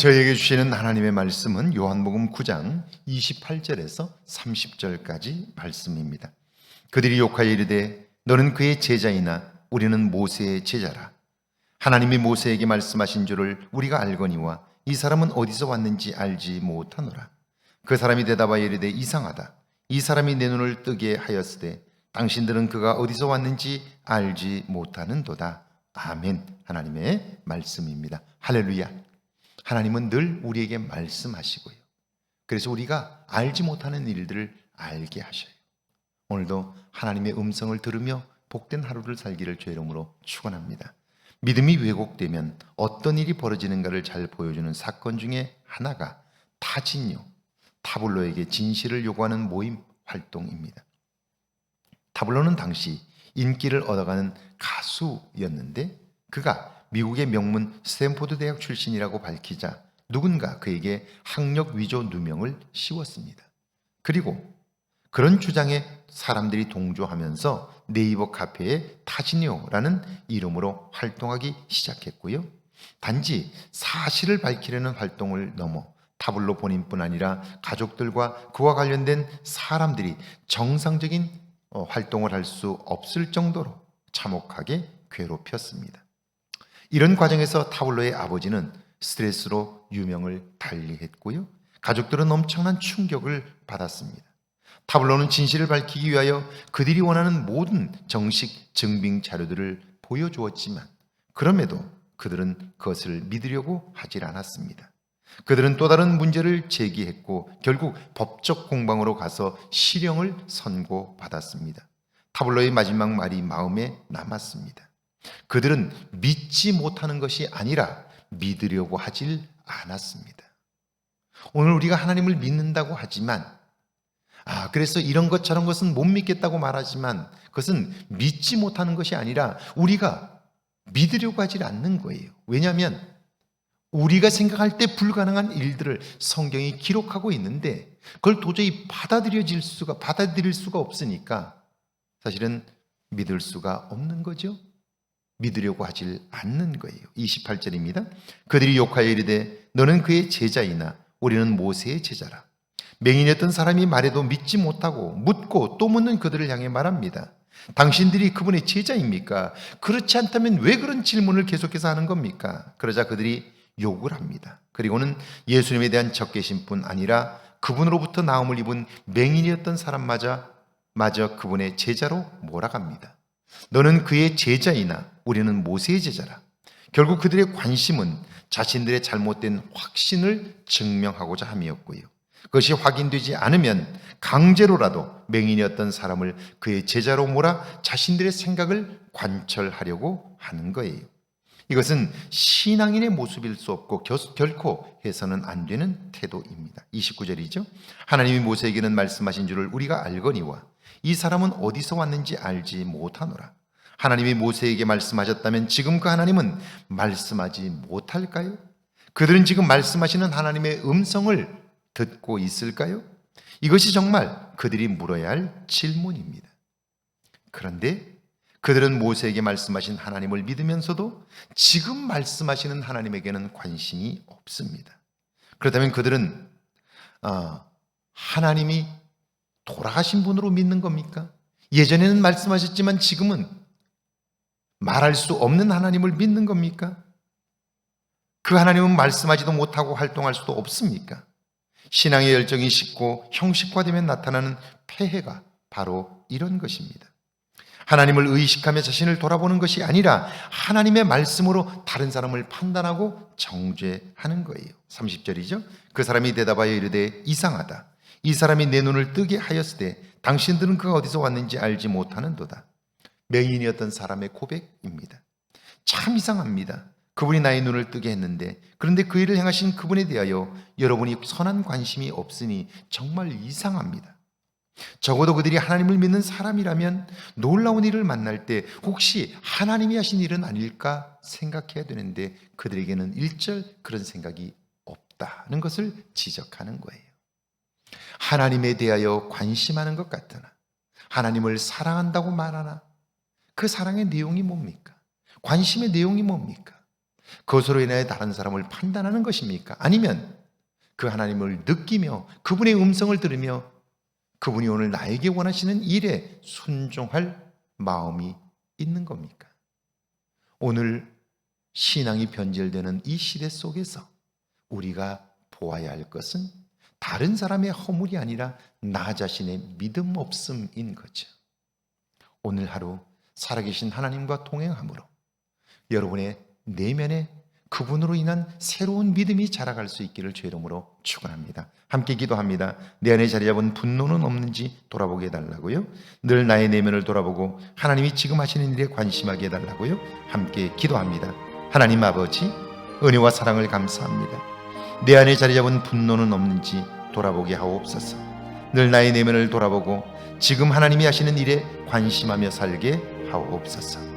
저희에게 주시는 하나님의 말씀은 요한복음 9장 28절에서 30절까지 말씀입니다. 그들이 욕하여 이르되 너는 그의 제자이나 우리는 모세의 제자라. 하나님이 모세에게 말씀하신 줄을 우리가 알거니와 이 사람은 어디서 왔는지 알지 못하노라. 그 사람이 대답하여 이르되 이상하다. 이 사람이 내 눈을 뜨게 하였으되 당신들은 그가 어디서 왔는지 알지 못하는도다. 아멘. 하나님의 말씀입니다. 할렐루야. 하나님은 늘 우리에게 말씀하시고요. 그래서 우리가 알지 못하는 일들을 알게 하셔요. 오늘도 하나님의 음성을 들으며 복된 하루를 살기를 주의 이름으로 축원합니다. 믿음이 왜곡되면 어떤 일이 벌어지는가를 잘 보여주는 사건 중에 하나가 타진요, 타블로에게 진실을 요구하는 모임 활동입니다. 타블로는 당시 인기를 얻어가는 가수였는데 그가 미국의 명문 스탠포드 대학 출신이라고 밝히자 누군가 그에게 학력 위조 누명을 씌웠습니다. 그리고 그런 주장에 사람들이 동조하면서 네이버 카페에 타지니오라는 이름으로 활동하기 시작했고요. 단지 사실을 밝히려는 활동을 넘어 타블로 본인뿐 아니라 가족들과 그와 관련된 사람들이 정상적인 활동을 할 수 없을 정도로 참혹하게 괴롭혔습니다. 이런 과정에서 타블로의 아버지는 스트레스로 유명을 달리했고요. 가족들은 엄청난 충격을 받았습니다. 타블로는 진실을 밝히기 위하여 그들이 원하는 모든 정식 증빙 자료들을 보여주었지만 그럼에도 그들은 그것을 믿으려고 하질 않았습니다. 그들은 또 다른 문제를 제기했고 결국 법적 공방으로 가서 실형을 선고받았습니다. 타블로의 마지막 말이 마음에 남았습니다. 그들은 믿지 못하는 것이 아니라 믿으려고 하질 않았습니다. 오늘 우리가 하나님을 믿는다고 하지만 그래서 이런 것 저런 것은 못 믿겠다고 말하지만 그것은 믿지 못하는 것이 아니라 우리가 믿으려고 하질 않는 거예요. 왜냐하면 우리가 생각할 때 불가능한 일들을 성경이 기록하고 있는데 그걸 도저히 받아들일 수가 없으니까 사실은 믿을 수가 없는 거죠. 믿으려고 하질 않는 거예요. 28절입니다. 그들이 욕하여 이르되 너는 그의 제자이나 우리는 모세의 제자라. 맹인이었던 사람이 말해도 믿지 못하고 묻고 또 묻는 그들을 향해 말합니다. 당신들이 그분의 제자입니까? 그렇지 않다면 왜 그런 질문을 계속해서 하는 겁니까? 그러자 그들이 욕을 합니다. 그리고는 예수님에 대한 적개심뿐 아니라 그분으로부터 나음을 입은 맹인이었던 사람마저 그분의 제자로 몰아갑니다. 너는 그의 제자이나 우리는 모세의 제자라. 결국 그들의 관심은 자신들의 잘못된 확신을 증명하고자 함이었고요. 그것이 확인되지 않으면 강제로라도 맹인이었던 사람을 그의 제자로 몰아 자신들의 생각을 관철하려고 하는 거예요. 이것은 신앙인의 모습일 수 없고 결코 해서는 안 되는 태도입니다. 29절이죠. 하나님이 모세에게는 말씀하신 줄을 우리가 알거니와 이 사람은 어디서 왔는지 알지 못하노라. 하나님이 모세에게 말씀하셨다면 지금 그 하나님은 말씀하지 못할까요? 그들은 지금 말씀하시는 하나님의 음성을 듣고 있을까요? 이것이 정말 그들이 물어야 할 질문입니다. 그런데 그들은 모세에게 말씀하신 하나님을 믿으면서도 지금 말씀하시는 하나님에게는 관심이 없습니다. 그렇다면 그들은 하나님이 돌아가신 분으로 믿는 겁니까? 예전에는 말씀하셨지만 지금은 말할 수 없는 하나님을 믿는 겁니까? 그 하나님은 말씀하지도 못하고 활동할 수도 없습니까? 신앙의 열정이 식고 형식화되면 나타나는 폐해가 바로 이런 것입니다. 하나님을 의식하며 자신을 돌아보는 것이 아니라 하나님의 말씀으로 다른 사람을 판단하고 정죄하는 거예요. 30절이죠. 그 사람이 대답하여 이르되 이상하다. 이 사람이 내 눈을 뜨게 하였으되 당신들은 그가 어디서 왔는지 알지 못하는도다. 맹인이었던 사람의 고백입니다. 참 이상합니다. 그분이 나의 눈을 뜨게 했는데 그런데 그 일을 행하신 그분에 대하여 여러분이 선한 관심이 없으니 정말 이상합니다. 적어도 그들이 하나님을 믿는 사람이라면 놀라운 일을 만날 때 혹시 하나님이 하신 일은 아닐까 생각해야 되는데 그들에게는 일절 그런 생각이 없다는 것을 지적하는 거예요. 하나님에 대하여 관심하는 것 같으나 하나님을 사랑한다고 말하나 그 사랑의 내용이 뭡니까? 관심의 내용이 뭡니까? 그것으로 인하여 다른 사람을 판단하는 것입니까? 아니면 그 하나님을 느끼며 그분의 음성을 들으며 그분이 오늘 나에게 원하시는 일에 순종할 마음이 있는 겁니까? 오늘 신앙이 변질되는 이 시대 속에서 우리가 보아야 할 것은 다른 사람의 허물이 아니라 나 자신의 믿음 없음인 거죠. 오늘 하루 살아계신 하나님과 동행함으로 여러분의 내면에 그분으로 인한 새로운 믿음이 자라갈 수 있기를 주의 이름으로 축원합니다. 함께 기도합니다. 내 안에 자리 잡은 분노는 없는지 돌아보게 해달라고요. 늘 나의 내면을 돌아보고 하나님이 지금 하시는 일에 관심하게 해달라고요. 함께 기도합니다. 하나님 아버지, 은혜와 사랑을 감사합니다. 내 안에 자리 잡은 분노는 없는지 돌아보게 하옵소서. 늘 나의 내면을 돌아보고 지금 하나님이 하시는 일에 관심하며 살게 하옵소서.